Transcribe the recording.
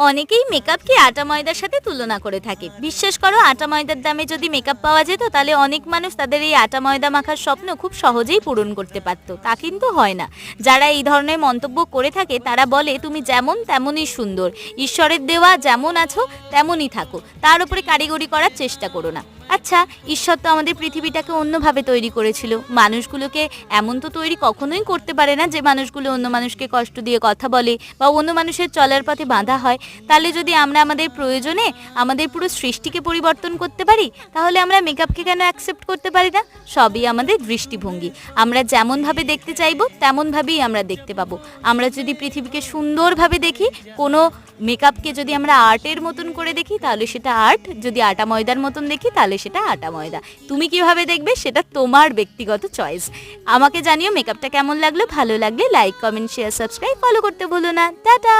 অনেকেই মেকআপকে আটা ময়দার সাথে তুলনা করে থাকে। বিশ্বাস করো, আটা ময়দার দামে যদি মেকআপ পাওয়া যেত তাহলে অনেক মানুষ তাদের এই আটা ময়দা মাখার স্বপ্ন খুব সহজেই পূরণ করতে পারত। তা কিন্তু হয় না। যারা এই ধরনের মন্তব্য করে থাকে তারা বলে তুমি যেমন তেমনই সুন্দর, ঈশ্বরের দেওয়া যেমন আছো তেমনই থাকো, তার উপরে কারিগরি করার চেষ্টা করো না। আচ্ছা, ঈশ্বর তো আমাদের পৃথিবীটাকে অন্যভাবে তৈরি করেছিল। মানুষগুলোকে এমন তো তৈরি কখনোই করতে পারে না যে মানুষগুলো অন্য মানুষকে কষ্ট দিয়ে কথা বলে বা অন্য মানুষের চলার পথে বাধা হয়। তাহলে যদি আমরা আমাদের প্রয়োজনে আমাদের পুরো সৃষ্টিকে পরিবর্তন করতে পারি, তাহলে আমরা মেকআপকে কেন অ্যাকসেপ্ট করতে পারি না? সবই আমাদের দৃষ্টিভঙ্গি। আমরা যেমনভাবে দেখতে চাইবো তেমনভাবেই আমরা দেখতে পাবো। আমরা যদি পৃথিবীকে সুন্দরভাবে দেখি, কোনো মেকআপকে যদি আমরা আর্টের মতন করে দেখি তাহলে সেটা আর্ট, যদি আটা ময়দার মতন দেখি তাহলে সেটা আটা ময়দা। তুমি কিভাবে দেখবে সেটা তোমার ব্যক্তিগত চয়েস। আমাকে জানিও মেকআপটা কেমন লাগলো। ভালো লাগলে like, comment, share, subscribe, follow করতে ভুলো না। টাটা।